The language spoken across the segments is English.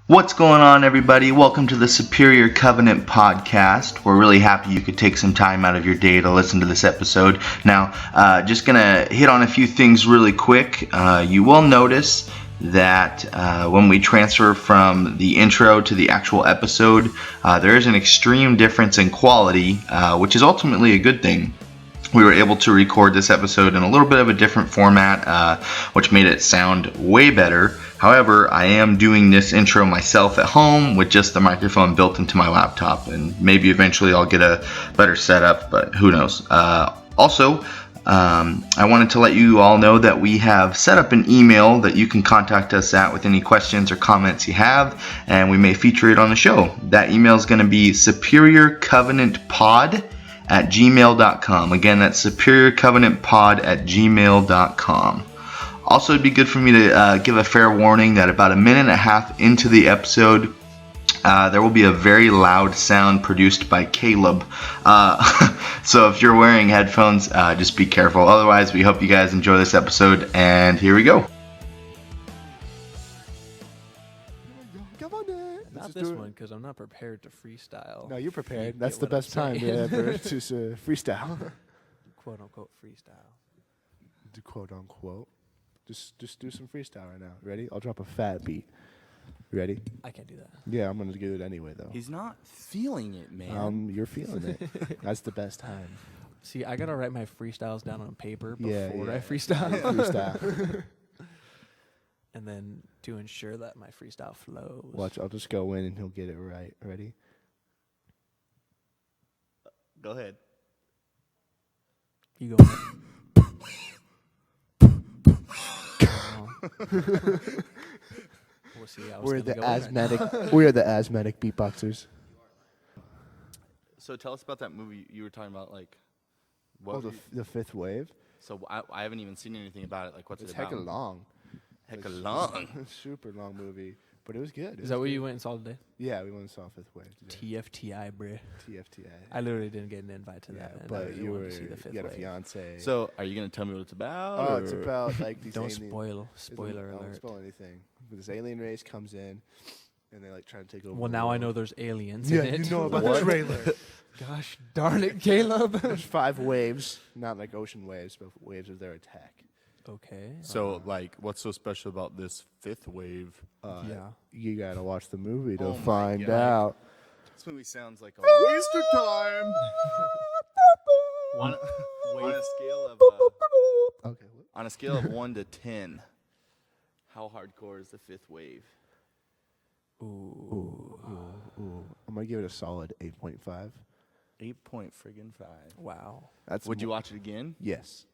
What's going on, everybody? Welcome to the Superior Covenant podcast. We're really happy you could take some time out of your day to listen to this episode. Now, just going to hit on a few things really quick. You will notice that when we transfer from the intro to the actual episode, there is an extreme difference in quality, which is ultimately a good thing. We were able to record this episode in a little bit of a different format, which made it sound way better. However, I am doing this intro myself at home with just the microphone built into my laptop, and maybe eventually I'll get a better setup, but who knows. Also, I wanted to let you all know that we have set up an email that you can contact us at with any questions or comments you have, and we may feature it on the show. That email is going to be superiorcovenantpod@gmail.com. Again, that's superiorcovenantpod@gmail.com. Also, it'd be good for me to give a fair warning that about a minute and a half into the episode, there will be a very loud sound produced by Caleb. So if you're wearing headphones, just be careful. Otherwise, we hope you guys enjoy this episode, and here we go. Not this one, because I'm not prepared to freestyle. No, you're prepared. That's the best time ever to freestyle. Quote unquote freestyle. Quote unquote. Just do some freestyle right now. Ready? I'll drop a fat beat. You ready? I can't do that. Yeah, I'm gonna do it anyway though. He's not feeling it, man. You're feeling it. That's the best time. See, I gotta write my freestyles down on paper before Yeah. I freestyle. Freestyle. And then to ensure that my freestyle flows. Watch, I'll just go in and he'll get it right. Ready? Go ahead. You go. We'll see. We are the asthmatic beatboxers. So tell us about that movie you were talking about. Like, what? Oh, the fifth wave. So I haven't even seen anything about it. Like, what's It's it about? hecka long. Hecka long. Super long movie, but it was good. Is that what you went and saw today? Yeah, we went and saw Fifth Wave today. TFTI, bruh. TFTI. I literally didn't get an invite to that. And I but really you wanted to see the fifth got a wave. fiance. So are you gonna tell me what it's about? Oh, or? it's about like these Don't alien- spoil. Spoiler Don't alert. spoil anything. But this alien race comes in, and they like try to take over. Well, the now I world. know there's aliens Yeah, in it. you know about the What? trailer. Gosh darn it, Caleb. There's 5 waves, not like ocean waves, but waves of their attack. Okay. So like, what's so special about this fifth wave? Yeah. You gotta watch the movie to Oh my find God. out. This movie sounds like a waste of time. on a scale of Okay. on a scale of 1 to 10, how hardcore is the fifth wave? Ooh. I'm gonna give it a solid 8.5. 8.5. Wow. That's Would you watch it again? Yes,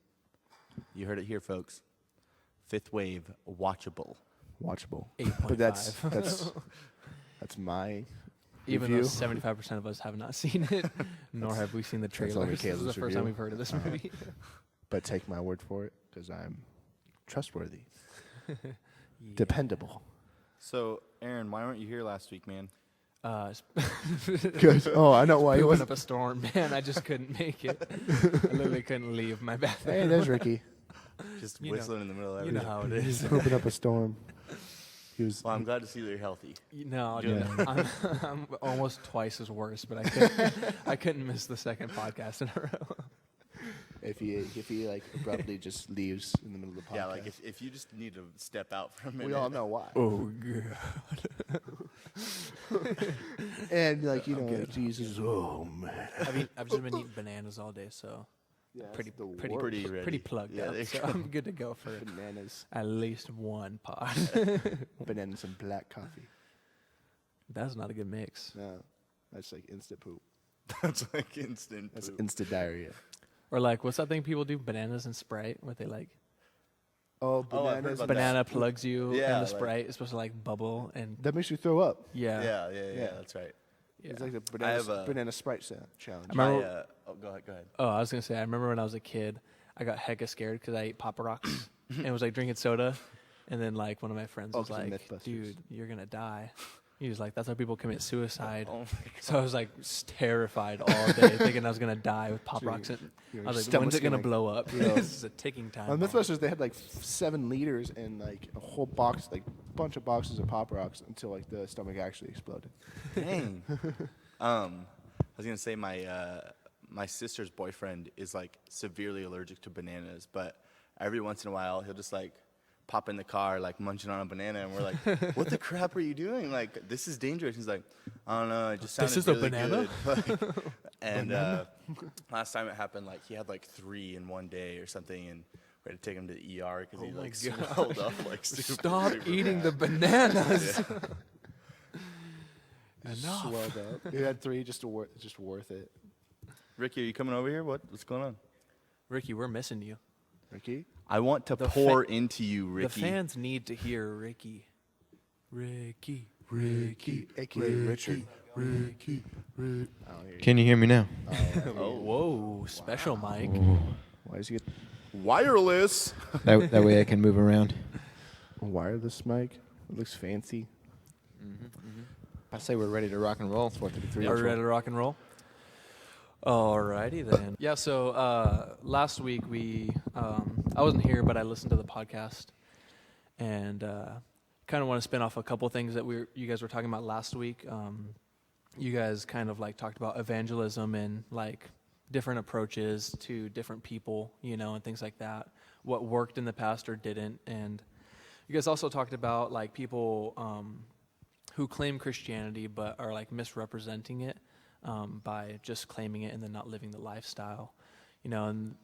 You heard it here, folks. Fifth wave, watchable. watchable. 8.5. But that's my Even review. though 75% of us have not seen it, nor have we seen the only trailer. This is the Caleb's first time review. we've heard of this movie. But take my word for it, because I'm trustworthy, dependable. So, Aaron, why weren't you here last week, man? Good. Oh, I know why you Pooping wasn't. up a storm, man. I just couldn't make it. I literally couldn't leave my bathroom. Hey, there's Ricky. Just You know- whistling in the middle of You know everything. how it is. Pooping up a storm. He was. Well, I'm glad to see that you're healthy. No, Yeah. dude, I'm almost twice as worse, but I couldn't miss the second podcast in a row. If he like abruptly just leaves in the middle of the podcast. Yeah, like if you just need to step out for a minute. we all know why. Oh, God. And like Jesus. Oh man. I've just been eating bananas all day, so Yeah, pretty the Pretty ready. pretty plugged Yeah, up. there So you go. I'm good to go for bananas, at least one pod. bananas and black coffee. That's not a good mix. No, that's like instant poop. That's like instant. That's poop. instant diarrhea. Or like, what's that thing people do? Bananas and Sprite, where they like Oh, Oh, I've heard bananas. about banana plugs you, Yeah, and the like- Sprite is supposed to like bubble and That makes you throw up. yeah. Yeah, that's right. It's like the I have banana Sprite challenge. I remember- Go ahead. Oh, I was gonna say, I remember when I was a kid, I got hecka scared because I ate Papa Rocks and was like drinking soda, and then like one of my friends Oh, was 'cause of like, Mythbusters. "Dude, you're gonna die." He was like, "That's how people commit suicide." Oh my So I was like terrified all day, thinking I was gonna die with Pop So Rocks. And your I was like, stomach's "When's it gonna gonna- blow up?" Yeah. This is a ticking time. On bomb. Mythbusters, they had like 7 liters and like a whole box, like bunch of boxes of Pop Rocks until like the stomach actually exploded. Dang. I was gonna say my sister's boyfriend is like severely allergic to bananas, but every once in a while he'll just like pop in the car like munching on a banana, and we're like, "What the crap are you doing? Like, this is dangerous." He's like, "I don't know, it just sounded This is a really banana?" good." And last time it happened, like he had like 3 in one day or something, and we had to take him to the ER because he like swelled up like super. Stop super eating bad. the bananas. Enough. Swelled up. He had 3 just worth it. Ricky, are you coming over here? What's going on? Ricky, we're missing you. Ricky? I want to The pour into you, Ricky. The fans need to hear Ricky. Ricky. A.K.A. Richard. Ricky. I don't hear you. Can you hear me now? Whoa, special mic. Why does he get Wireless. That way I can move around. a wireless mic? It looks fancy. I say we're ready to rock and roll. It's what Are we ready to rock and roll? Alrighty then. Yeah, so last week I wasn't here, but I listened to the podcast, and kind of want to spin off a couple things that you guys were talking about last week. You guys kind of like talked about evangelism and like different approaches to different people, and things like that. What worked in the past or didn't, and you guys also talked about like people who claim Christianity but are like misrepresenting it. By just claiming it and then not living the lifestyle, and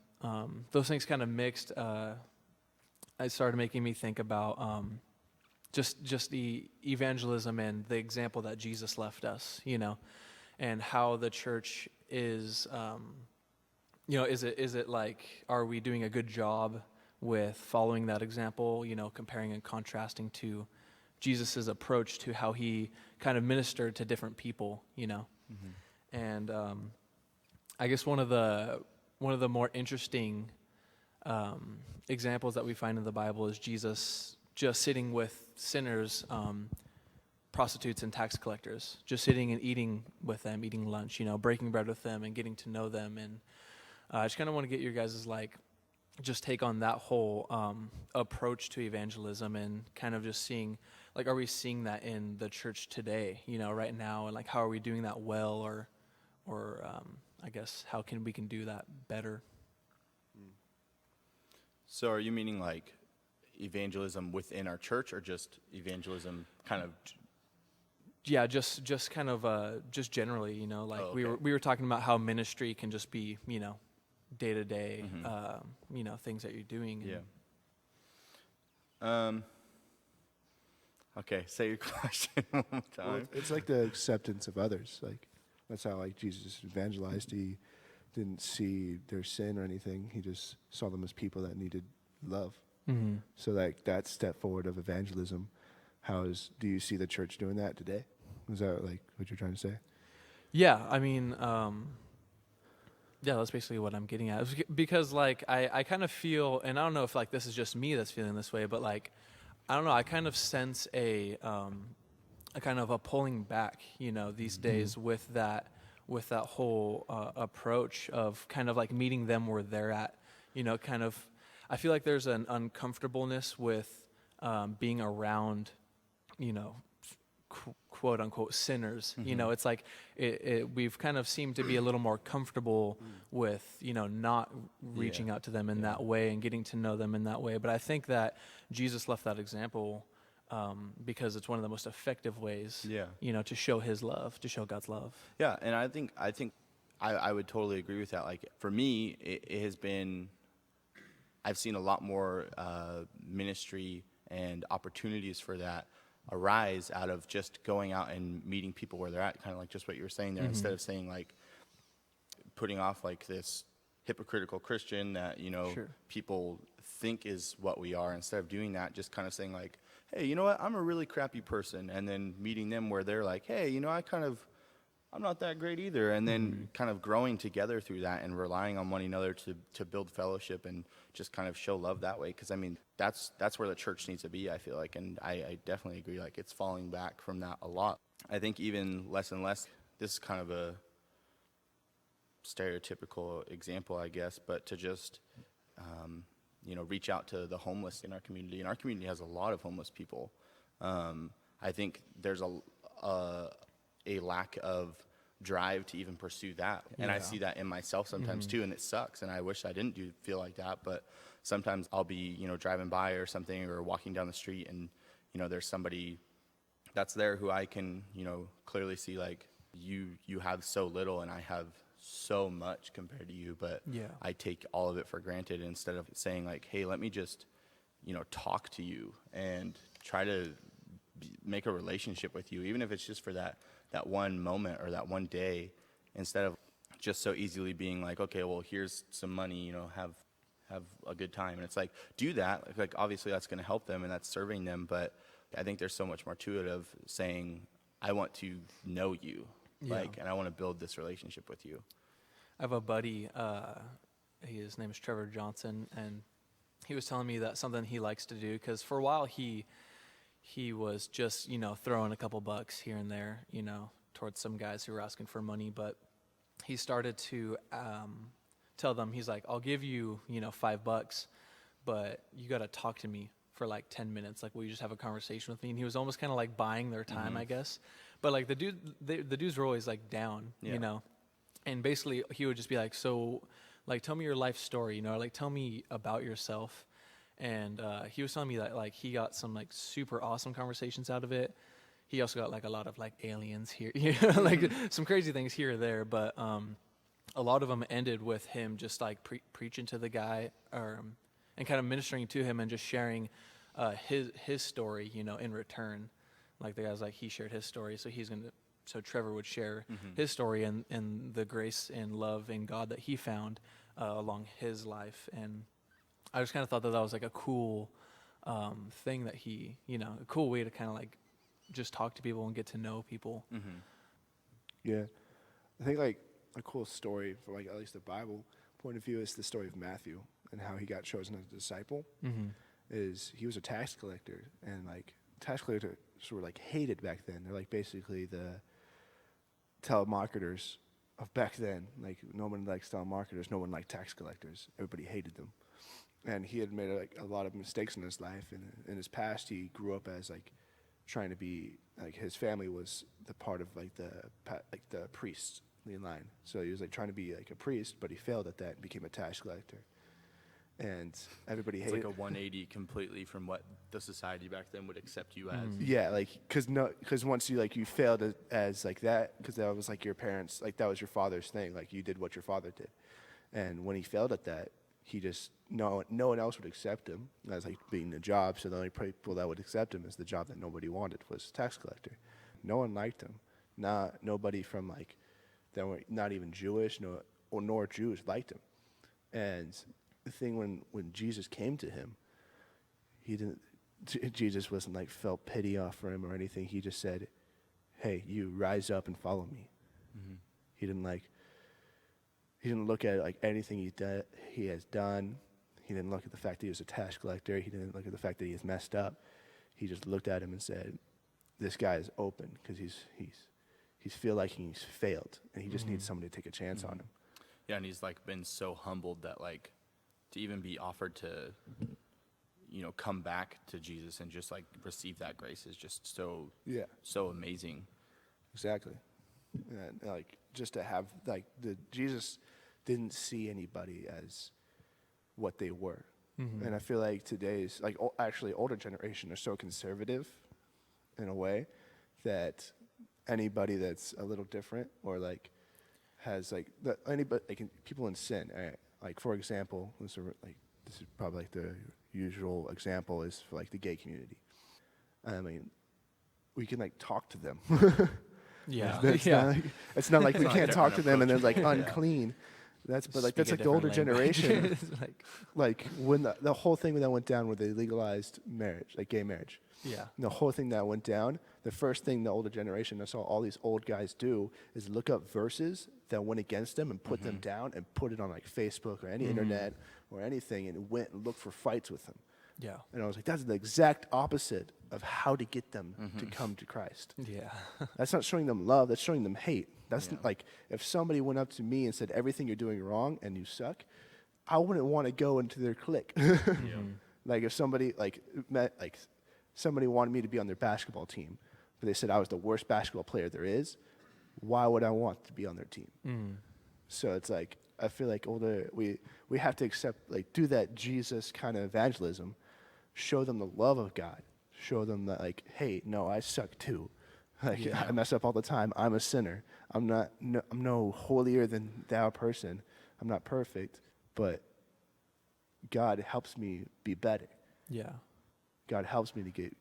those things kind of mixed. It started making me think about just the evangelism and the example that Jesus left us, and how the church is, is it like, are we doing a good job with following that example, comparing and contrasting to Jesus's approach to how he kind of ministered to different people, Mm-hmm. And I guess one of the more interesting examples that we find in the Bible is Jesus just sitting with sinners, prostitutes and tax collectors, just sitting and eating with them, eating lunch, breaking bread with them and getting to know them. And I just kind of want to get your guys' just take on that whole approach to evangelism and kind of just seeing, are we seeing that in the church today, right now, and how are we doing that well, or I guess how we can do that better? So are you meaning like evangelism within our church, or just evangelism kind of? Yeah, just kind of just generally, okay. we were talking about how ministry can just be, day to day, things that you're doing. Yeah. Okay, say your question one more time. Well, it's like the acceptance of others. That's how Jesus evangelized. He didn't see their sin or anything. He just saw them as people that needed love. Mm-hmm. So that step forward of evangelism, do you see the church doing that today? Is that what you're trying to say? Yeah, I mean, that's basically what I'm getting at. Because I kind of feel, and I don't know if this is just me that's feeling this way, but I don't know, I kind of sense a kind of a pulling back, these days with that whole approach of kind of meeting them where they're at, kind of, I feel like there's an uncomfortableness with being around, quote unquote sinners. Mm-hmm. It's we've kind of seemed to be a little more comfortable with, not reaching out to them in that way and getting to know them in that way. But I think that Jesus left that example because it's one of the most effective ways, to show his love, to show God's love. Yeah, and I think I would totally agree with that. For me, it has been, I've seen a lot more ministry and opportunities for that arise out of just going out and meeting people where they're at, kind of like just what you were saying there, Mm-hmm. instead of saying putting off this hypocritical Christian that, Sure. people think is what we are. Instead of doing that, just kind of saying hey, you know what, I'm a really crappy person, and then meeting them where they're like, hey, I'm not that great either, and then kind of growing together through that and relying on one another to build fellowship and just kind of show love that way. Because that's where the church needs to be, I feel like, and I definitely agree. It's falling back from that a lot. I think even less and less. This is kind of a stereotypical example, I guess, but to just reach out to the homeless in our community. And our community has a lot of homeless people. I think there's a lack of drive to even pursue that. And I see that in myself sometimes too, and it sucks. And I wish I didn't feel like that, but sometimes I'll be, driving by or something or walking down the street and, there's somebody that's there who I can, clearly see like you have so little and I have so much compared to you, but I take all of it for granted instead of saying like, hey, let me just, talk to you and try to make a relationship with you, even if it's just for that one moment or that one day, instead of just so easily being like, okay, well, here's some money, have a good time. And it's like, do that. Like obviously that's going to help them and that's serving them. But I think there's so much more to it of saying, I want to know you, and I want to build this relationship with you. I have a buddy, his name is Trevor Johnson, and he was telling me that something he likes to do, because for a while he was just, throwing a couple bucks here and there, towards some guys who were asking for money. But he started to tell them, he's like, I'll give you, $5, but you got to talk to me for like 10 minutes. Like, will you just have a conversation with me? And he was almost kind of like buying their time, I guess. But like the dudes were always like down, and basically he would just be like, so like, tell me your life story, like tell me about yourself. And he was telling me that like he got some like super awesome conversations out of it. He also got like a lot of like aliens here, like some crazy things here or there. But a lot of them ended with him just like preaching to the guy, and kind of ministering to him and just sharing his story, in return. Like the guy's like, he shared his story, so Trevor would share his story and the grace and love in God that he found along his life. And I just kind of thought that was like a cool thing that he, a cool way to kind of like just talk to people and get to know people. Yeah. I think like a cool story for like at least the Bible point of view is the story of Matthew and how he got chosen as a disciple. Is he was a tax collector, and like tax collectors were like hated back then. They're like basically the telemarketers of back then. Like no one likes telemarketers, no one liked tax collectors. Everybody hated them. And he had made like a lot of mistakes in his life, and in his past he grew up as like trying to be like, his family was the part of like the priests in line. So he was like trying to be like a priest, but he failed at that and became a tax collector. And everybody hated. It's like a 180 completely from what the society back then would accept you as. Yeah, like because once you failed as like that, because that was like your parents, like that was your father's thing, like you did what your father did. And when he failed at that, he just no one else would accept him as like being a job. So the only people that would accept him as the job that nobody wanted was tax collector. No one liked him. Nobody from like that were not even Jewish nor Jews liked him. And the thing when Jesus came to him, Jesus wasn't like felt pity off for him or anything. He just said, hey, you rise up and follow me. He didn't look at like anything he has done. He didn't look at the fact that he was a tax collector. He didn't look at the fact that he is messed up. He just looked at him and said, this guy is open because he's feel like he's failed, and he just needs somebody to take a chance on him. Yeah, and he's like been so humbled that like to even be offered to, come back to Jesus and just like receive that grace is just so amazing. Exactly. And like just to have like Jesus didn't see anybody as what they were. And I feel like today's like actually older generation are so conservative in a way that anybody that's a little different or like has like people in sin, like for example, this is probably like the usual example is for like the gay community. I mean, we can like talk to them. It's not like we can't talk to them and they're like unclean. That's like the older generation. like when the whole thing that went down where they legalized marriage, like gay marriage. Yeah. The whole thing that went down, the first thing the older generation, I saw all these old guys do is look up verses that went against them and put them down and put it on like Facebook or any internet or anything and went and looked for fights with them. Yeah. And I was like, that's the exact opposite of how to get them to come to Christ. Yeah. That's not showing them love, that's showing them hate. That's like, if somebody went up to me and said, everything you're doing wrong and you suck, I wouldn't want to go into their clique. Like if somebody like met, like somebody wanted me to be on their basketball team, but they said I was the worst basketball player there is. Why would I want to be on their team? So it's like, I feel like we have to accept, like, do that Jesus kind of evangelism, show them the love of God, show them that, like, hey, no, I suck too. Like, I mess up all the time. I'm a sinner. I'm no holier than thou person. I'm not perfect, but God helps me be better. Yeah. God helps me to be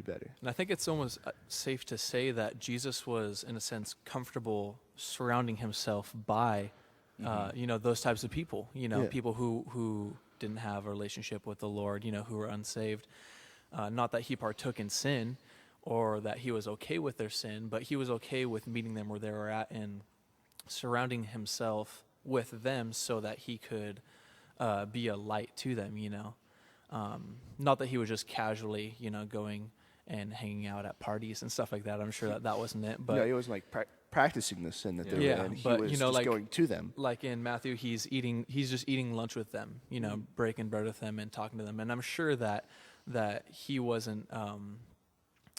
better. And I think it's almost safe to say that Jesus was, in a sense, comfortable surrounding himself by, those types of people, people who didn't have a relationship with the Lord, who were unsaved. Not that he partook in sin or that he was okay with their sin, but he was okay with meeting them where they were at and surrounding himself with them so that he could be a light to them, Not that he was just casually, going and hanging out at parties and stuff like that. I'm sure that wasn't it. But he wasn't like practicing the sin that they were in. He but was just like going to them. Like in Matthew, he's just eating lunch with them, breaking bread with them and talking to them. And I'm sure that he wasn't,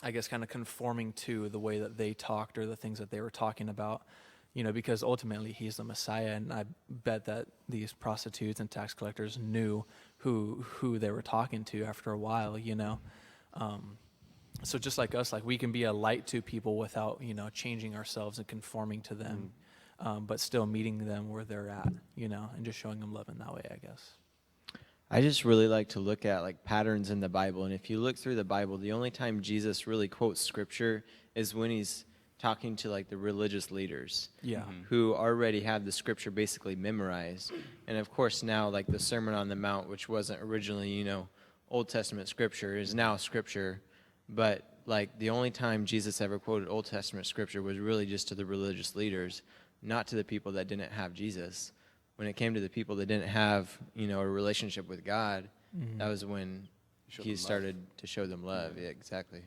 I guess, kind of conforming to the way that they talked or the things that they were talking about. Because ultimately he's the Messiah, and I bet that these prostitutes and tax collectors knew who they were talking to after a while, So just like us, like we can be a light to people without, changing ourselves and conforming to them, but still meeting them where they're at, and just showing them love in that way, I guess. I just really like to look at like patterns in the Bible. And if you look through the Bible, the only time Jesus really quotes scripture is when he's talking to like the religious leaders who already have the scripture basically memorized. And of course now like the Sermon on the Mount, which wasn't originally, Old Testament scripture, is now scripture. But like the only time Jesus ever quoted Old Testament scripture was really just to the religious leaders, not to the people that didn't have Jesus. When it came to the people that didn't have, a relationship with God, that was when he started to show them love. Yeah, exactly.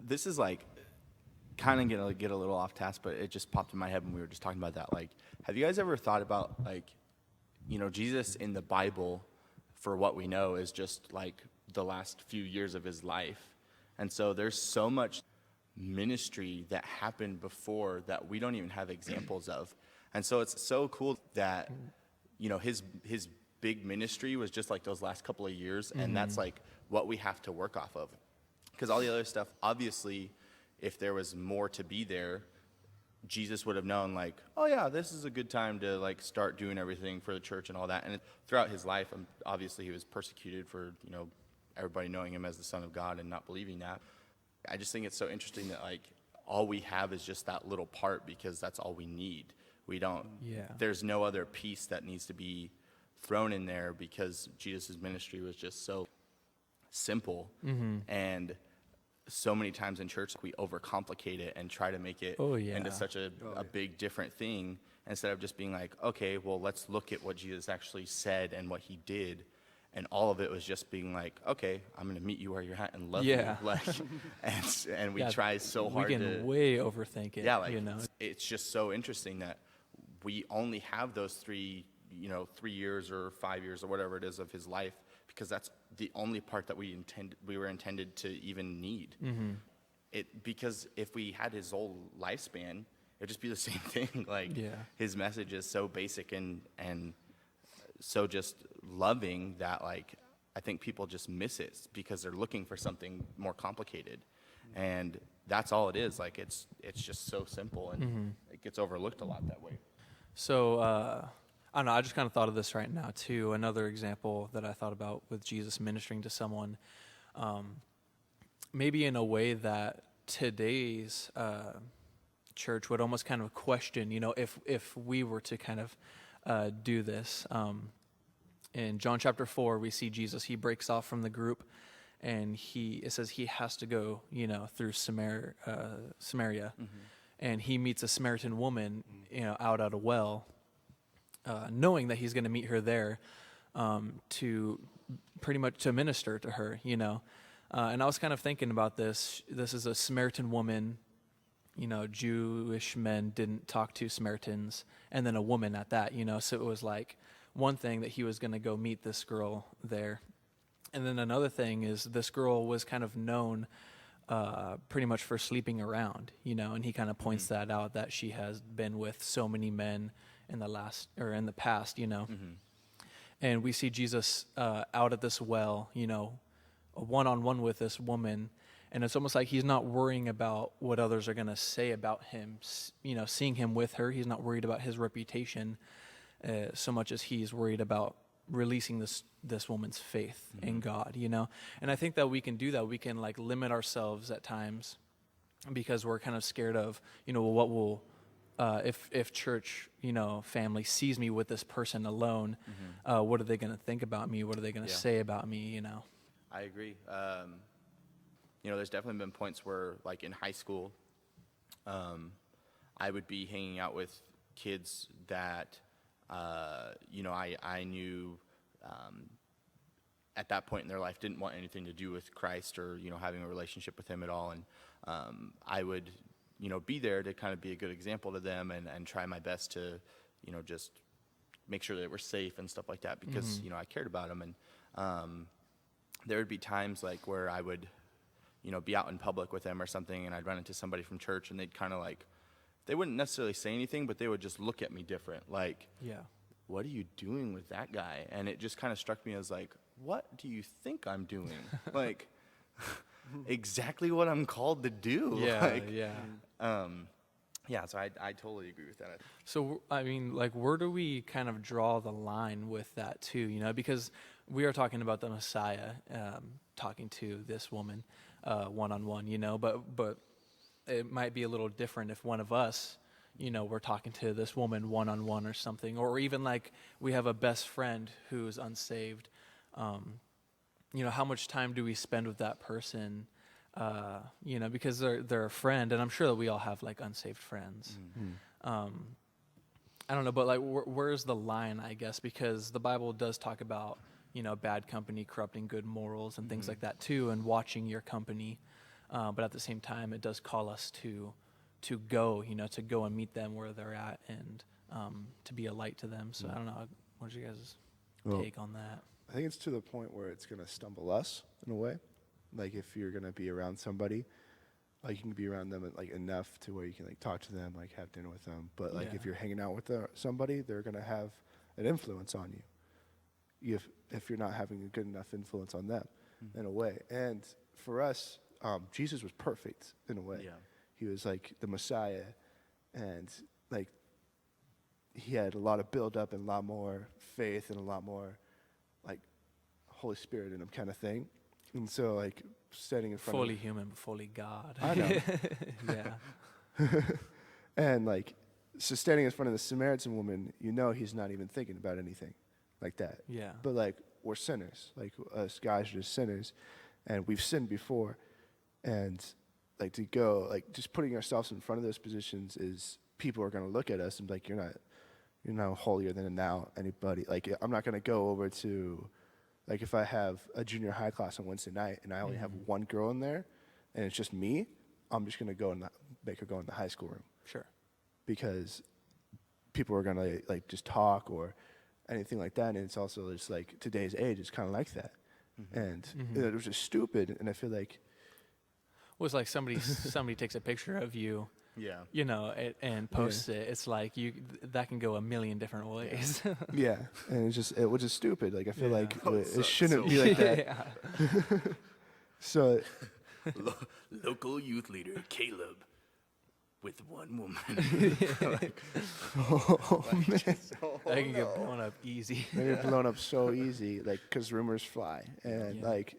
This is like kind of gonna get a little off task, but it just popped in my head when we were just talking about that. Like, have you guys ever thought about, like, Jesus in the Bible, for what we know, is just like the last few years of his life. And so there's so much ministry that happened before that we don't even have examples of. And so it's so cool that, his big ministry was just like those last couple of years, and that's like what we have to work off of. Because all the other stuff, obviously, if there was more to be there, Jesus would have known, like, oh yeah, this is a good time to like start doing everything for the church and all that. And throughout his life, obviously he was persecuted for, everybody knowing him as the Son of God and not believing that. I just think it's so interesting that like all we have is just that little part, because that's all we need. We don't, there's no other piece that needs to be thrown in there, because Jesus' ministry was just so simple. And so many times in church we overcomplicate it and try to make it into such a big different thing, instead of just being like, okay, well, let's look at what Jesus actually said and what he did. And all of it was just being like, okay, I'm going to meet you where you're at and love you. Like, and we try so hard to... We can way overthink it. Yeah, like, it's just so interesting that we only have those 3 years or 5 years or whatever it is of his life, because that's the only part that we were intended to even need. Because if we had his whole lifespan, it'd just be the same thing. Like, his message is so basic and so just loving that, like, I think people just miss it because they're looking for something more complicated. And that's all it is. Like, it's just so simple, and it gets overlooked a lot that way. So, I don't know, I just kind of thought of this right now, too. Another example that I thought about with Jesus ministering to someone, maybe in a way that today's church would almost kind of question, if we were to kind of do this. In John chapter 4, we see Jesus, he breaks off from the group, and it says he has to go, through Samaria. And he meets a Samaritan woman, out at a well, knowing that he's going to meet her there, to pretty much to minister to her, And I was kind of thinking about this. This is a Samaritan woman. Jewish men didn't talk to Samaritans, and then a woman at that, So it was like one thing that he was going to go meet this girl there, And then another thing is this girl was kind of known pretty much for sleeping around, and he kind of points that out, that she has been with so many men in the past, And we see Jesus out at this well, one-on-one with this woman, and it's almost like he's not worrying about what others are going to say about him, seeing him with her. He's not worried about his reputation so much as he's worried about releasing this woman's faith in God, And I think that we can do that. We can like limit ourselves at times because we're kind of scared of, what will, if church, family sees me with this person alone, what are they going to think about me? What are they going to say about me, I agree. There's definitely been points where, like in high school, I would be hanging out with kids that, I knew at that point in their life didn't want anything to do with Christ or, having a relationship with him at all. And I would, be there to kind of be a good example to them and try my best to, just make sure that we're safe and stuff like that because, I cared about them. And there would be times like where I would, be out in public with them or something, and I'd run into somebody from church, and they'd kind of like, they wouldn't necessarily say anything, but they would just look at me different. Like, what are you doing with that guy? And it just kind of struck me as like, what do you think I'm doing? Like, exactly what I'm called to do. So I totally agree with that. So, I mean, like, where do we kind of draw the line with that too, because we are talking about the Messiah talking to this woman one-on-one, but it might be a little different if one of us, we're talking to this woman one-on-one or something, or even like we have a best friend who's unsaved. How much time do we spend with that person? Because they're a friend, and I'm sure that we all have like unsaved friends. I don't know, but like where's the line, I guess, because the Bible does talk about, bad company corrupting good morals and things like that too, and watching your company. But at the same time, it does call us to go, to go and meet them where they're at and to be a light to them. So I don't know, what's your guys' take on that? I think it's to the point where it's going to stumble us in a way. Like if you're going to be around somebody, like you can be around them like enough to where you can like talk to them, like have dinner with them. But like if you're hanging out with somebody, they're going to have an influence on you. If you're not having a good enough influence on them in a way. And for us, Jesus was perfect in a way. Yeah. He was like the Messiah, and like he had a lot of build up and a lot more faith and a lot more like Holy Spirit in him kind of thing. And so like standing in front fully human but fully God. I know. Yeah. And like so standing in front of the Samaritan woman, he's not even thinking about anything like that. Yeah. But like we're sinners. Like us guys are just sinners, and we've sinned before. And like to go, like just putting ourselves in front of those positions is people are going to look at us and be like, you're not holier than now anybody. Like I'm not going to go over to, like if I have a junior high class on Wednesday night and I only have one girl in there and it's just me, I'm just going to go and make her go in the high school room. Sure. Because people are going to like just talk or anything like that. And it's also just like today's age is kind of like that. And it was just stupid. And I feel like, was like somebody takes a picture of you, and posts it. It's like that can go a million different ways. Yeah, and it was just stupid. Like I feel like it shouldn't be like that. Yeah. So, local youth leader Caleb with one woman. Man. That can get blown up easy. They get blown up so easy, like because rumors fly, and like.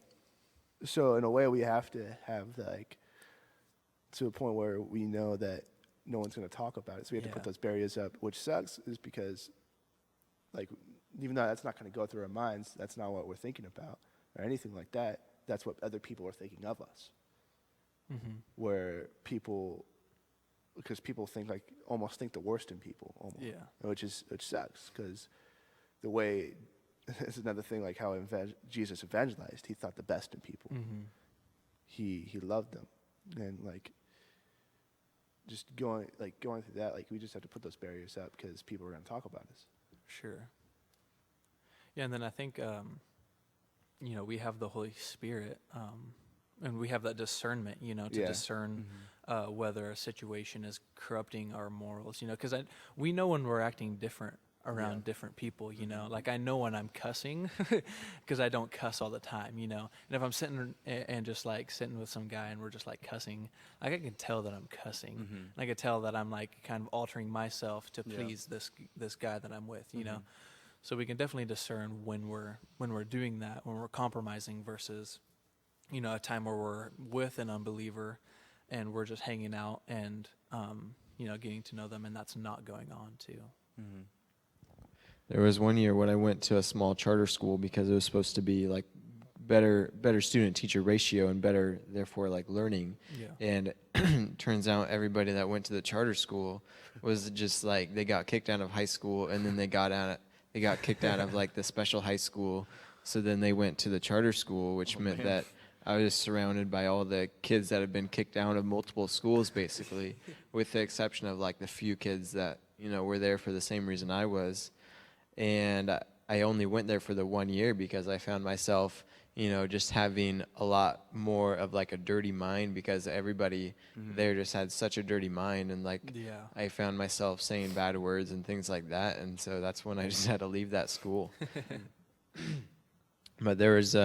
So in a way, we have to have like to a point where we know that no one's going to talk about it. So we have to put those barriers up, which sucks, is because like even though that's not going to go through our minds, that's not what we're thinking about or anything like that. That's what other people are thinking of us. Where because people think almost think the worst in people, which sucks because the way. It's another thing, like how Jesus evangelized. He thought the best in people. He loved them, and like just going through that. Like we just have to put those barriers up because people are going to talk about us. Sure. Yeah, and then I think we have the Holy Spirit, and we have that discernment, to discern whether a situation is corrupting our morals, because we know when we're acting different around different people, like I know when I'm cussing because I don't cuss all the time, and if I'm sitting and just like sitting with some guy and we're just like cussing, like I can tell that I'm cussing, and I can tell that I'm like kind of altering myself to please this guy that I'm with, so we can definitely discern when we're doing that, when we're compromising versus, a time where we're with an unbeliever and we're just hanging out and, getting to know them, and that's not going on too. There was one year when I went to a small charter school because it was supposed to be like better student-teacher ratio and better, therefore, like learning. Yeah. And turns out everybody that went to the charter school was just like, they got kicked out of high school, and then they got kicked out of like the special high school. So then they went to the charter school, which meant that I was surrounded by all the kids that had been kicked out of multiple schools, basically, with the exception of like the few kids that, were there for the same reason I was. And I only went there for the 1 year because I found myself, just having a lot more of like a dirty mind, because everybody there just had such a dirty mind, and like I found myself saying bad words and things like that, and so that's when I just had to leave that school. But there was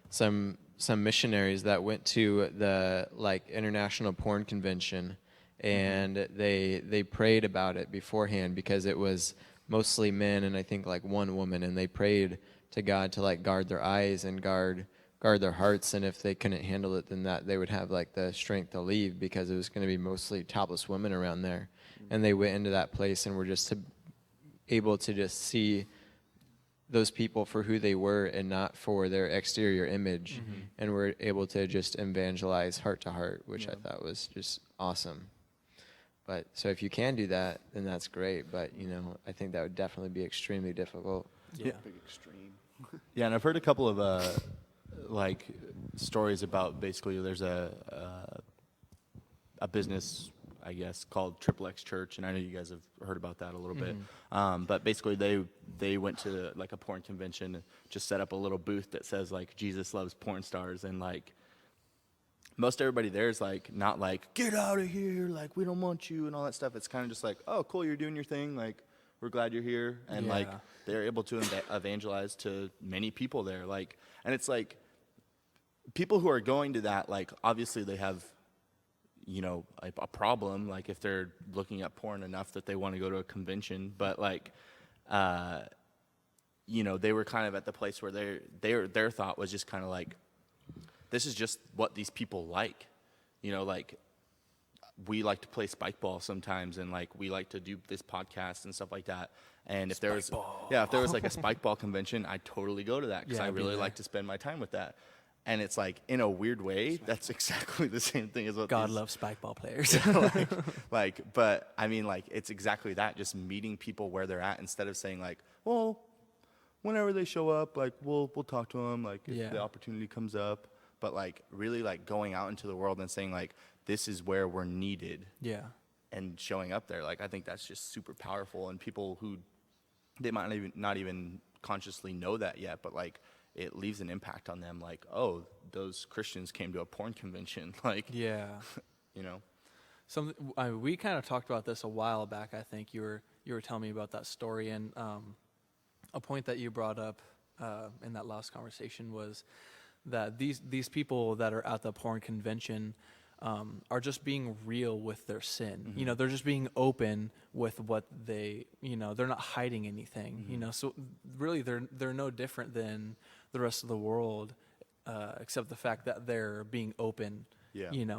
some missionaries that went to the like International Porn Convention, and they prayed about it beforehand because it was mostly men and I think like one woman, and they prayed to God to like guard their eyes and guard their hearts, and if they couldn't handle it, then that they would have like the strength to leave, because it was going to be mostly topless women around there. And they went into that place and were just able to just see those people for who they were and not for their exterior image, and were able to just evangelize heart to heart, which I thought was just awesome. But so if you can do that, then that's great. But, I think that would definitely be extremely difficult. Yeah. Big extreme. Yeah, and I've heard a couple of like stories about basically there's a business, I guess, called XXX Church, and I know you guys have heard about that a little bit. But basically they went to like a porn convention and just set up a little booth that says like Jesus loves porn stars, and like most everybody there is like not like get out of here, like we don't want you and all that stuff. It's kind of just like, oh cool, you're doing your thing, like we're glad you're here, and like they're able to evangelize to many people there, like, and it's like people who are going to that, like obviously they have a problem, like if they're looking at porn enough that they want to go to a convention, but like they were kind of at the place where their thought was just kind of like, this is just what these people like, like we like to play spike ball sometimes, and like we like to do this podcast and stuff like that. And if there was like a spike ball convention, I'd totally go to that, because I really like to spend my time with that. And it's like, in a weird way, that's exactly the same thing as what God loves spike ball players. But I mean, like, it's exactly that, just meeting people where they're at, instead of saying like, well, whenever they show up, like we'll talk to them, like if the opportunity comes up. But like really like going out into the world and saying like, this is where we're needed. Yeah. And showing up there. Like, I think that's just super powerful, and people who they might not even consciously know that yet, but like it leaves an impact on them, like, oh, those Christians came to a porn convention, like, Something we kind of talked about this a while back. I think you were telling me about that story, and a point that you brought up in that last conversation was that these people that are at the porn convention are just being real with their sin. They're just being open with what they, they're not hiding anything. So really they're no different than the rest of the world, except the fact that they're being open.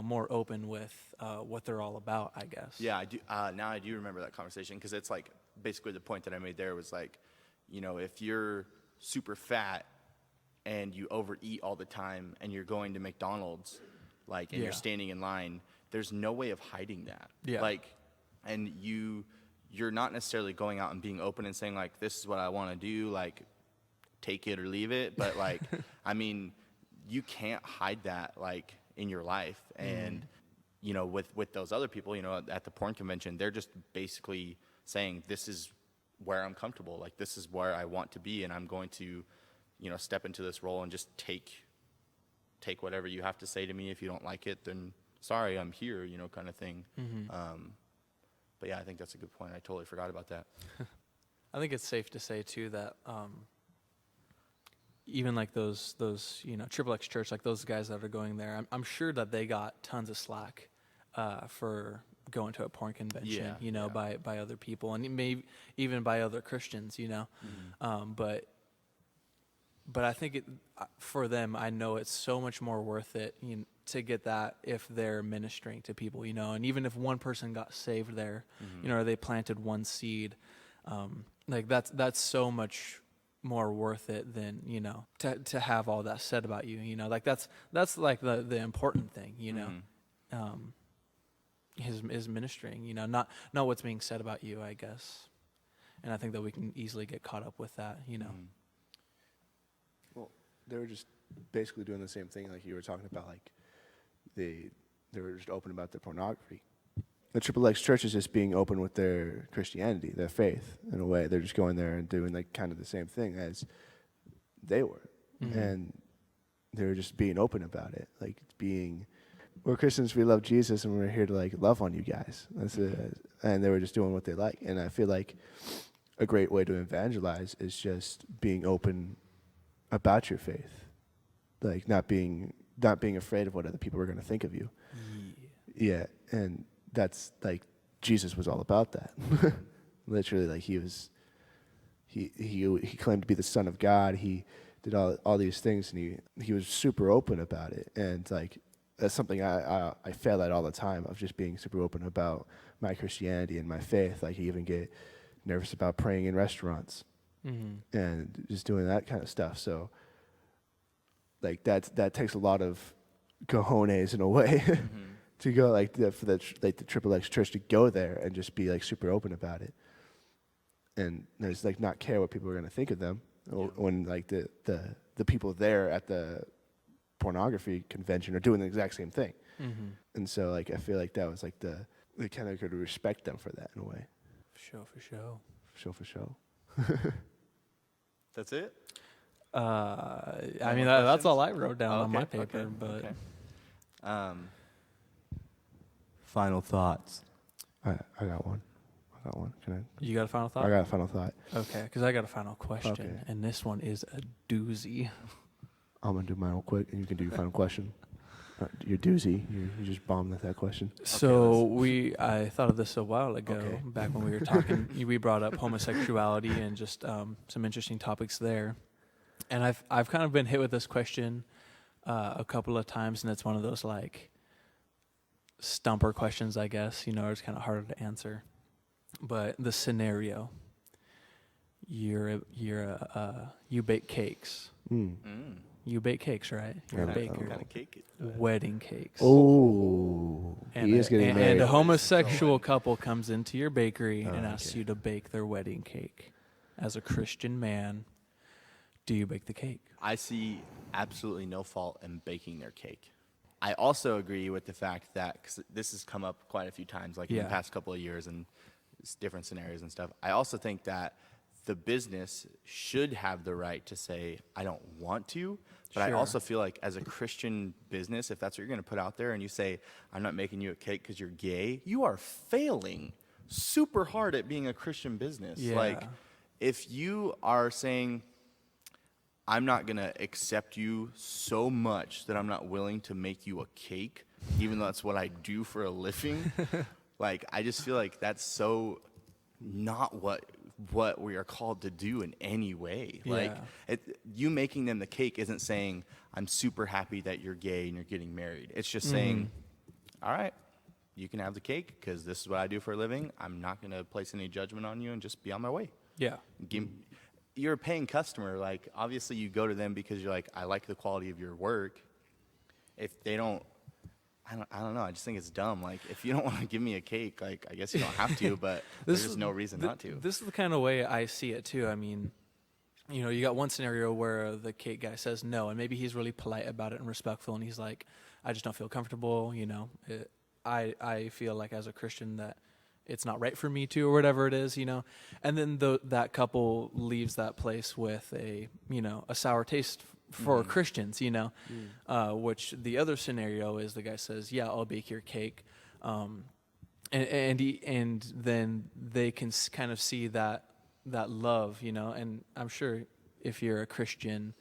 More open with what they're all about, I guess. Yeah, I do. Now I do remember that conversation, because it's like basically the point that I made there was like, if you're super fat and you overeat all the time and you're going to McDonald's, like, and you're standing in line, there's no way of hiding that. Like, and you're not necessarily going out and being open and saying like, this is what I want to do, like, take it or leave it. But like, I mean, you can't hide that, like, in your life. And, with those other people, at the porn convention, they're just basically saying, this is where I'm comfortable. Like, this is where I want to be, and I'm going to step into this role and just take whatever you have to say to me. If you don't like it, then sorry, I'm here, kind of thing. But yeah, I think that's a good point. I totally forgot about that. I think it's safe to say too that even like those Triple X Church, like those guys that are going there, I'm sure that they got tons of slack for going to a porn convention, by other people, and maybe even by other Christians, but I think for them, I know it's so much more worth it to get that if they're ministering to people, and even if one person got saved there, or they planted one seed, like that's so much more worth it than to have all that said about you, like that's like the important thing, is ministering, not what's being said about you, I guess. And I think that we can easily get caught up with that, Well, they were just basically doing the same thing like you were talking about, like they were just open about their pornography. The Triple X Church is just being open with their Christianity, their faith, in a way. They're just going there and doing like kind of the same thing as they were. And they were just being open about it, like we're Christians, we love Jesus, and we're here to like love on you guys. And they were just doing what they like. And I feel like a great way to evangelize is just being open about your faith, like not being afraid of what other people are going to think of you. Yeah, and that's like Jesus was all about that. Literally, like he claimed to be the Son of God. He did all these things, and he was super open about it. And like that's something I fail at all the time, of just being super open about my Christianity and my faith. Like I even get nervous about praying in restaurants. And just doing that kind of stuff. So like that takes a lot of cojones in a way to go for the Triple X Church to go there and just be like super open about it, and just like not care what people are going to think of them when like the people there at the pornography convention are doing the exact same thing. And so like I feel like that was like they kind of could respect them for that in a way. For sure. That's it? I mean, that's all I wrote down on my paper. But final thoughts. I got one. Can I? You got a final thought? I got a final thought. Okay, because I got a final question, and this one is a doozy. I'm gonna do mine real quick, and you can do your final question. Your doozy. You just bombed that question. So I thought of this a while ago, back when we were talking. We brought up homosexuality and just some interesting topics there. And I've kind of been hit with this question a couple of times, and it's one of those like stumper questions, I guess. It's kind of harder to answer. But the scenario: you bake cakes. You bake cakes, right? You're a baker. What kind of cake? Wedding cakes. Oh, he is getting married. And a homosexual couple comes into your bakery and asks you to bake their wedding cake. As a Christian man, do you bake the cake? I see absolutely no fault in baking their cake. I also agree with the fact that, because this has come up quite a few times, like in the past couple of years and different scenarios and stuff, I also think that the business should have the right to say, I don't want to, but I also feel like as a Christian business, if that's what you're going to put out there and you say, I'm not making you a cake because you're gay, you are failing super hard at being a Christian business. Yeah. Like, if you are saying, I'm not going to accept you so much that I'm not willing to make you a cake, even though that's what I do for a living, like, I just feel like that's so not what we are called to do in any way. Like, you making them the cake isn't saying, I'm super happy that you're gay and you're getting married. It's just saying, all right, you can have the cake because this is what I do for a living. I'm not going to place any judgment on you and just be on my way. Yeah. You're a paying customer. Like, obviously you go to them because you're like, I like the quality of your work. If they don't, I don't know. I just think it's dumb. Like, if you don't want to give me a cake, like, I guess you don't have to, but there's just no reason not to. This is the kind of way I see it, too. I mean, you got one scenario where the cake guy says no, and maybe he's really polite about it and respectful, and he's like, I just don't feel comfortable, I feel like as a Christian that it's not right for me to, or whatever it is, and then that couple leaves that place with a sour taste for Christians, which the other scenario is the guy says, yeah, I'll bake your cake. And then they can kind of see that love, and I'm sure if you're a Christian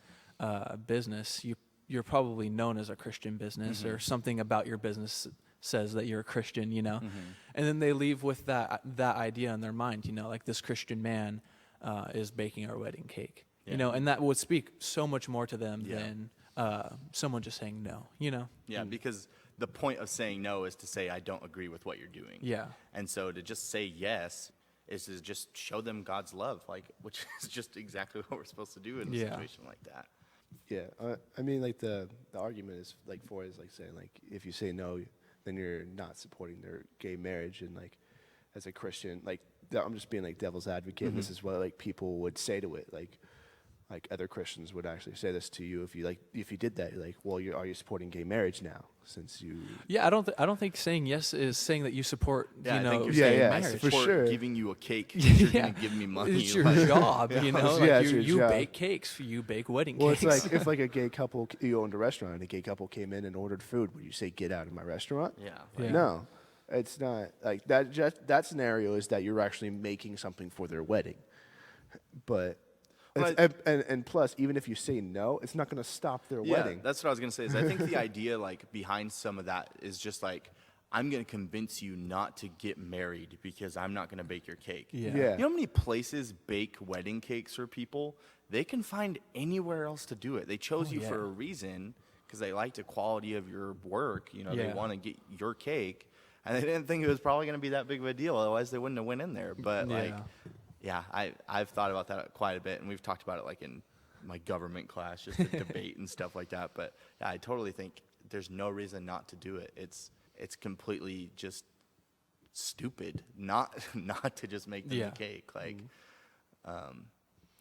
business, you're probably known as a Christian business, or something about your business says that you're a Christian, and then they leave with that idea in their mind, like this Christian man is baking our wedding cake, and that would speak so much more to them than someone just saying no, Yeah, because the point of saying no is to say, I don't agree with what you're doing. Yeah. And so to just say yes is to just show them God's love, which is just exactly what we're supposed to do in a situation like that. Yeah, I mean, like the argument is like saying like if you say no, then you're not supporting their gay marriage, and like as a Christian, like I'm just being like devil's advocate. And this is what like people would say to it, like other Christians would actually say this to you if you did that. You're like, well, are you supporting gay marriage now? Since you, I don't think saying yes is saying that you support. I think you're saying marriage. for sure. Giving you a cake, you're gonna give me money. It's your job, you job. bake cakes, you bake wedding well, cakes. Well, it's like if like a gay couple, you owned a restaurant and a gay couple came in and ordered food, would you say get out of my restaurant? Yeah. No, it's not like that. Just that scenario is that you're actually making something for their wedding, but. And plus, even if you say no, it's not going to stop their wedding. That's what I was going to say. Is I think the idea behind some of that is just I'm going to convince you not to get married because I'm not going to bake your cake. Yeah. You know how many places bake wedding cakes for people? They can find anywhere else to do it. They chose you for a reason because they like the quality of your work. They want to get your cake, and they didn't think it was probably going to be that big of a deal. Otherwise, they wouldn't have went in there. But I've thought about that quite a bit, and we've talked about it in my government class, just to debate and stuff like that. But I totally think there's no reason not to do it. It's completely just stupid not to just make them a cake,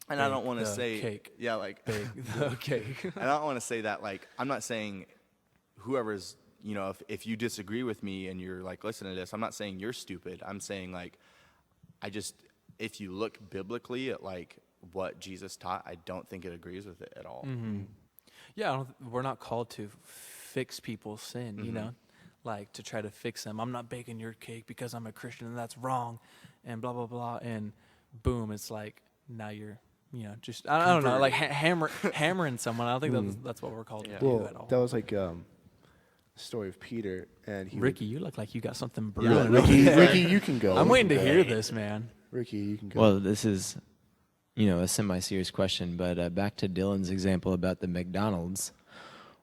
and I don't want to say cake. The cake. I don't want to say that I'm not saying whoever's if you disagree with me and you're listen to this, I'm not saying you're stupid. I'm saying if you look biblically at what Jesus taught, I don't think it agrees with it at all. Mm-hmm. Yeah, we're not called to fix people's sin, to try to fix them. I'm not baking your cake because I'm a Christian and that's wrong, and blah blah blah. And boom, it's now you're just I don't know, hammering someone. I don't think that's what we're called to do at all. That was story of Peter and Ricky, you look like you got something brewing. Ricky, you can go. I'm waiting to hear this, man. Ricky, you can go. Well, this is, a semi-serious question, but back to Dylan's example about the McDonald's.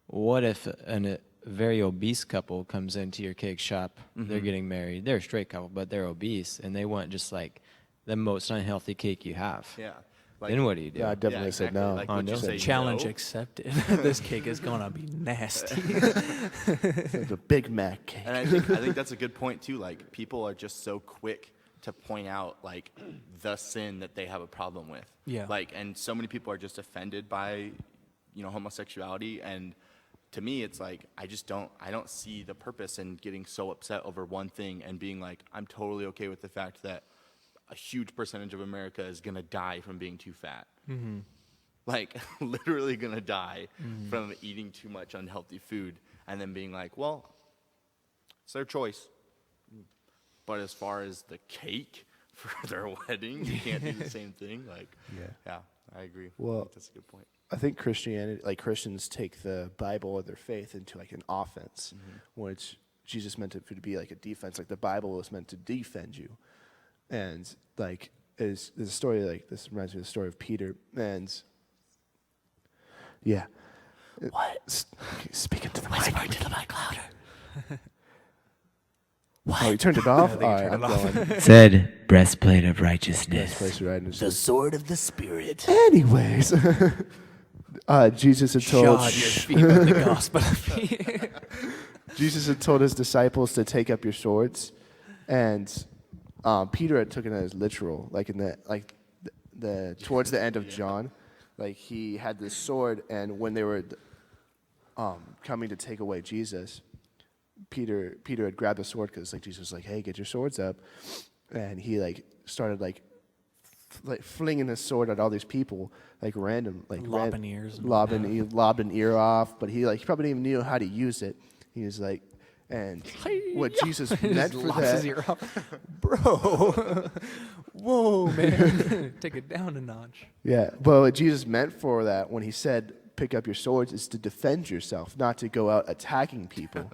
What if a very obese couple comes into your cake shop, they're getting married, they're a straight couple, but they're obese, and they want just the most unhealthy cake you have? Yeah. Then what do you do? Yeah, I definitely said no. Would you say challenge no? accepted. This cake is gonna be nasty. It's a Big Mac cake. And I think that's a good point too. People are just so quick to point out the sin that they have a problem with. Yeah. And so many people are just offended by, homosexuality, and to me it's I don't see the purpose in getting so upset over one thing and being I'm totally okay with the fact that a huge percentage of America is gonna die from being too fat. Mm-hmm. Literally gonna die from eating too much unhealthy food, and then being well, it's their choice. But as far as the cake for their wedding, you can't do the same thing. Yeah, I agree. Well, that's a good point. I think Christianity, Christians take the Bible or their faith into an offense, which Jesus meant it to be a defense. The Bible was meant to defend you, and there's a story this reminds me of the story of Peter, and yeah. What? Speak into the mic. Whisper into the mic louder. What? Oh, you turned it off? All right, I'm going. Said breastplate of righteousness. The sword of the Spirit. Anyways, Jesus had told... Shod your feet with the gospel of peace. Jesus had told his disciples to take up your swords, and Peter had taken it as literal, in the towards the end of John, he had this sword, and when they were coming to take away Jesus, Peter had grabbed the sword because Jesus was hey, get your swords up, and he like started like flinging his sword at all these people, like random, like lobbing ears, he lobbed an ear off, but he probably didn't even knew how to use it. He was like, and what Jesus meant for lops that, his ear off. Bro, whoa, man, take it down a notch. yeah. But what Jesus meant for that when he said, "Pick up your swords," is to defend yourself, not to go out attacking people.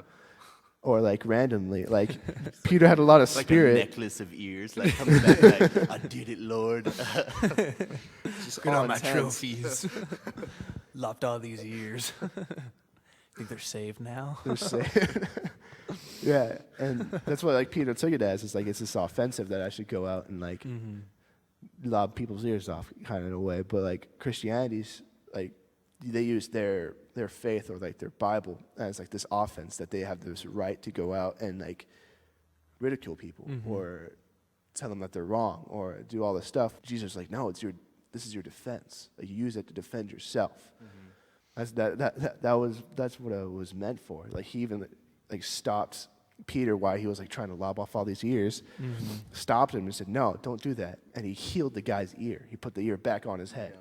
Or like randomly, like Peter had a lot of spirit. Like a necklace of ears, like comes back like, I did it, Lord. Just good on my trophies. Lopped all these ears. Think they're saved now? They're saved. Yeah, and that's what like Peter took it as. It's like it's this offensive that I should go out and like lob people's ears off, kind of in a way. But like Christianity's like they use their faith or like their Bible as like this offense that they have this right to go out and like ridicule people or tell them that they're wrong or do all this stuff. Jesus is like, no, this is your defense. Like, you use it to defend yourself. That's what it was meant for. Like he even like stopped Peter while he was like trying to lob off all these ears, stopped him and said, no, don't do that. And he healed the guy's ear. He put the ear back on his head.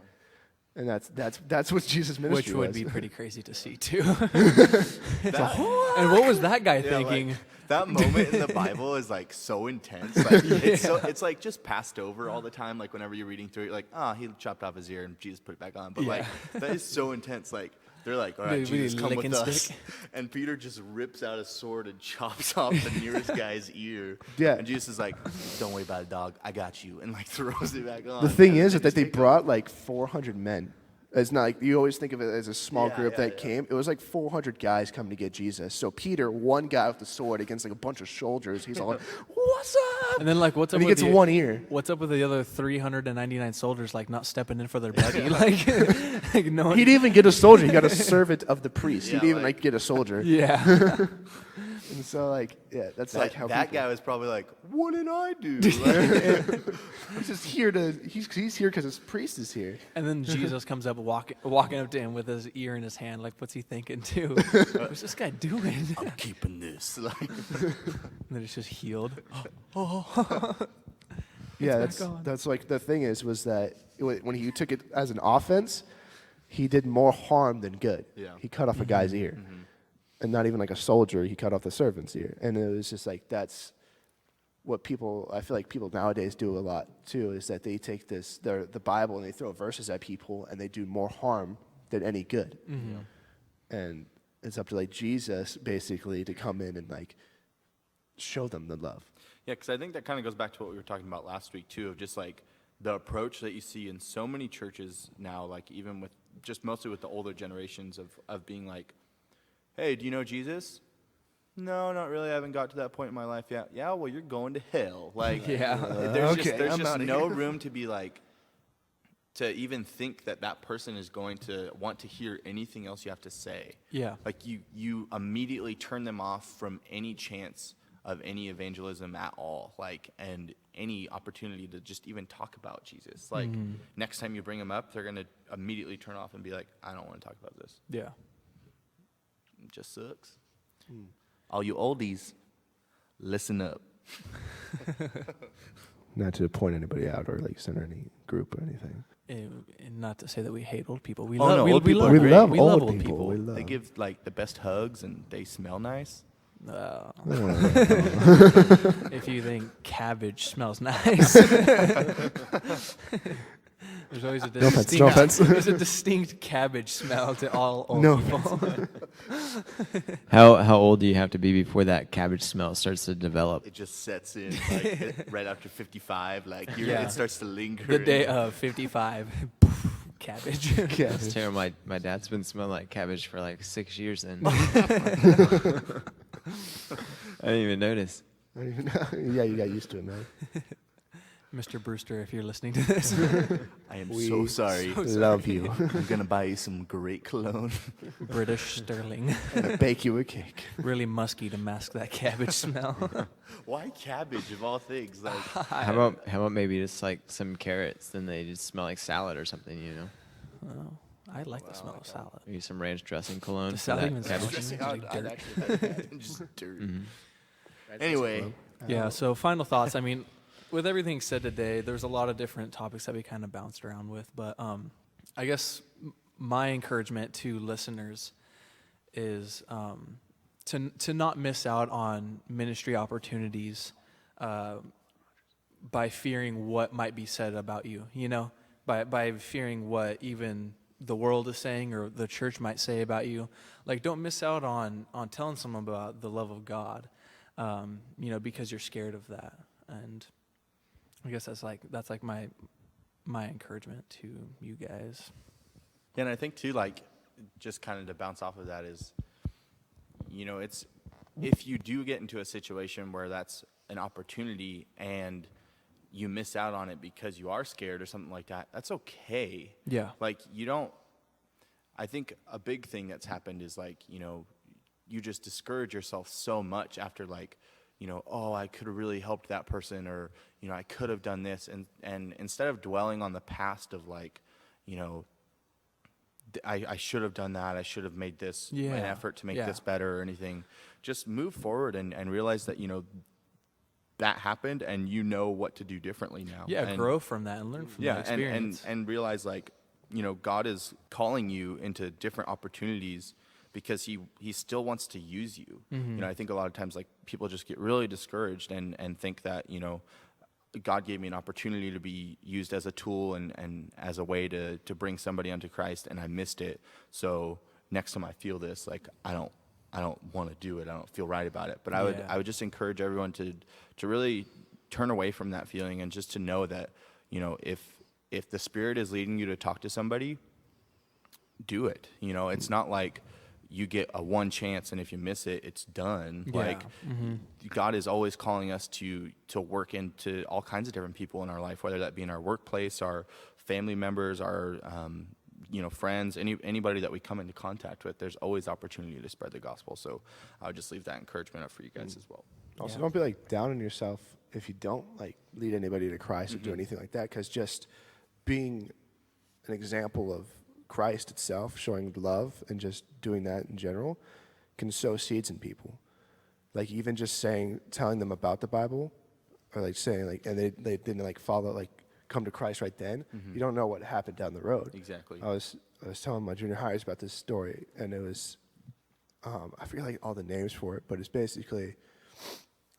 And that's what Jesus' ministry Which would was. be pretty crazy to see too. And what was that guy thinking? Like, that moment in the Bible is like so intense. Like it's like just passed over all the time. Like whenever you're reading through it, like, he chopped off his ear and Jesus put it back on. But like that is so intense. Like they're like, all right, Jesus, come with us. And Peter just rips out a sword and chops off the nearest guy's ear. Yeah. And Jesus is like, don't worry about it, dog. I got you. And like throws it back on. The thing is that they brought like 400 men. It's not like you always think of it as a small group that came. It was like 400 guys coming to get Jesus. So Peter, one guy with the sword against like a bunch of soldiers, he's all like, "What's up?" And then like, what's up? And he with gets one ear. What's up with the other 399 soldiers like not stepping in for their buddy? like no one. He didn't even get a soldier. He got a servant of the priest. Yeah, he didn't even like- like get a soldier. Yeah. And so like, yeah, that's like how that people, guy was probably like, what did I do? Like, he's just here to he's here because his priest is here. And then Jesus comes up walking up to him with his ear in his hand. Like, what's he thinking too? What's this guy doing? I'm keeping this. Like, And then it's just healed. Yeah, back on. that's like the thing was that when he took it as an offense, he did more harm than good. Yeah. He cut off a guy's ear. And not even like a soldier, he cut off the servant's ear. And it was just like, that's what I feel like people nowadays do a lot too, is that they take the Bible and they throw verses at people and they do more harm than any good. And it's up to like Jesus basically to come in and like show them the love. yeah, because I think that kind of goes back to what we were talking about last week too, of just like the approach that you see in so many churches now, like even with just mostly with the older generations of being like, hey, do you know Jesus? No, not really. I haven't got to that point in my life yet. Yeah, well, you're going to hell. Like, there's just no room to be like, to even think that person is going to want to hear anything else you have to say. Yeah. Like you immediately turn them off from any chance of any evangelism at all, like, and any opportunity to just even talk about Jesus. Like, next time you bring them up, they're going to immediately turn off and be like, I don't want to talk about this. Yeah. It just sucks. All you oldies, listen up. Not to point anybody out or like center any group or anything. And not to say that we hate old people. We Oh, love no, we old people love are We great. love we old love people. We love. They give like the best hugs and they smell nice. If you think cabbage smells nice. There's always a distinct, No offense. There's a distinct cabbage smell to all old people. How old do you have to be before that cabbage smell starts to develop? It just sets in like right after 55. Like Yeah. it starts to linger. The day of 55, cabbage. It's terrible. My dad's been smelling like cabbage for like 6 years, and I didn't even notice. Yeah, you got used to it, man. Mr. Brewster, if you're listening to this. I am so sorry. Love you. I'm gonna buy you some great cologne. British sterling. Bake you a cake. Really musky to mask that cabbage smell. Why cabbage of all things? Like, How about maybe just like some carrots? Then they just smell like salad or something, you know? Oh, I like the smell of salad. Maybe some ranch dressing cologne. Does for salad that even cabbage. smell? I'd actually like that. Just dirt. Anyway, Yeah, so final thoughts. I mean, with everything said today, there's a lot of different topics that we kind of bounced around with, but I guess my encouragement to listeners is to not miss out on ministry opportunities by fearing what might be said about you, by fearing what even the world is saying or the church might say about you. Like, don't miss out on telling someone about the love of God, because you're scared of that. And I guess that's like my encouragement to you guys. Yeah, and I think too, like, just kind of to bounce off of that is, it's, if you do get into a situation where that's an opportunity and you miss out on it because you are scared or something like that, that's okay. Yeah. Like, I think a big thing that's happened is, like, you just discourage yourself so much after, like, oh, I could have really helped that person, or, I could have done this. And instead of dwelling on the past of, like, I should have done that, I should have made this an effort to make this better or anything, just move forward and realize that, that happened and what to do differently now. Yeah, and grow from that and learn from that experience. And realize, like, God is calling you into different opportunities because he still wants to use you. Mm-hmm. I think a lot of times, like, people just get really discouraged and think that, God gave me an opportunity to be used as a tool and as a way to bring somebody unto Christ, and I missed it. So next time I feel this, like, I don't want to do it. I don't feel right about it. But I would just encourage everyone to really turn away from that feeling and just to know that, if the Spirit is leading you to talk to somebody, do it. It's not like you get a one chance and if you miss it, it's done. Yeah. Like, God is always calling us to work into all kinds of different people in our life, whether that be in our workplace, our family members, our friends, anybody that we come into contact with. There's always opportunity to spread the gospel. So I would just leave that encouragement up for you guys as well. Also, don't be, like, down on yourself if you don't, like, lead anybody to Christ or do anything like that, because just being an example of Christ itself, showing love and just doing that in general, can sow seeds in people. Like, even just telling them about the Bible, or, like, saying, like, and they didn't, like, follow, like, come to Christ right then. You don't know what happened down the road. Exactly. I was telling my junior hires about this story, and it was, I forget, like, all the names for it, but it's basically,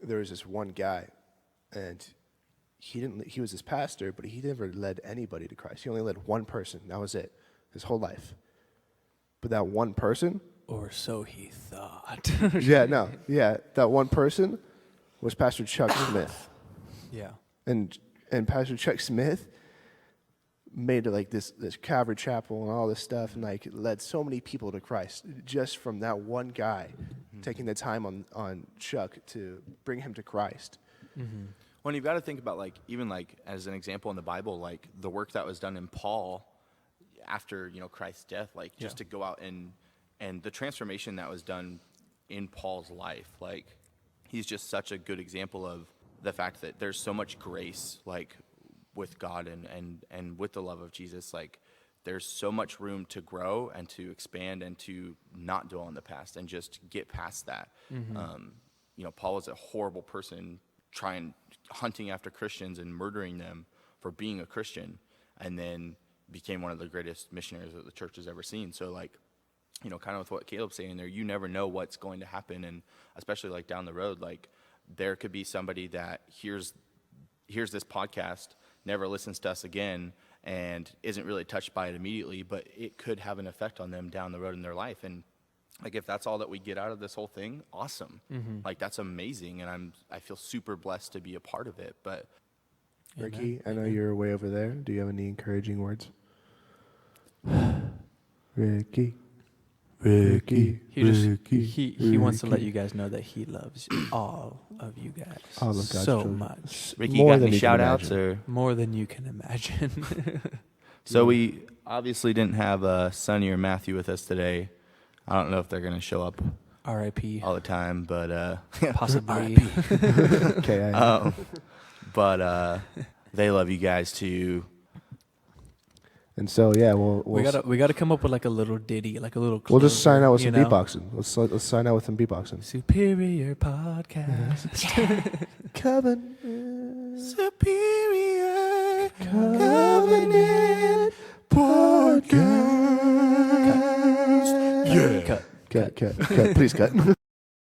there was this one guy, and he was this pastor, but he never led anybody to Christ. He only led one person. That was it, his whole life. But that one person, or so he thought. that one person was Pastor Chuck Smith. Yeah. And Pastor Chuck Smith made, like, this Calvary Chapel and all this stuff, and, like, led so many people to Christ just from that one guy taking the time on Chuck to bring him to Christ. Mm-hmm. Well, you've got to think about, like, even, like, as an example in the Bible, like, the work that was done in Paul after, Christ's death, like, just to go out and the transformation that was done in Paul's life. Like, he's just such a good example of the fact that there's so much grace, like, with God and with the love of Jesus. Like, there's so much room to grow and to expand and to not dwell in the past and just get past that. Paul was a horrible person hunting after Christians and murdering them for being a Christian, and then became one of the greatest missionaries that the church has ever seen. So, like, kind of with what Caleb's saying there, you never know what's going to happen, and especially, like, down the road, like, there could be somebody that hears this podcast, never listens to us again, and isn't really touched by it immediately, but it could have an effect on them down the road in their life. And, like, if that's all that we get out of this whole thing, awesome. Like, that's amazing, and I feel super blessed to be a part of it. But Ricky, I know you're way over there. Do you have any encouraging words? Ricky. He wants to let you guys know that he loves all of you guys all of God's so children. much. Ricky, you got any shout outs or more than you can imagine? So we obviously didn't have Sonny or Matthew with us today. I don't know if they're going to show up R.I.P. all the time, but possibly. Okay. But they love you guys too. And so, yeah, we gotta come up with, like, a little ditty, like a little. We'll just sign out with some know? beatboxing. Let's sign out with some beatboxing. Superior podcast. Covenant. Superior Covenant Podcast. Yeah. Cut. Please cut.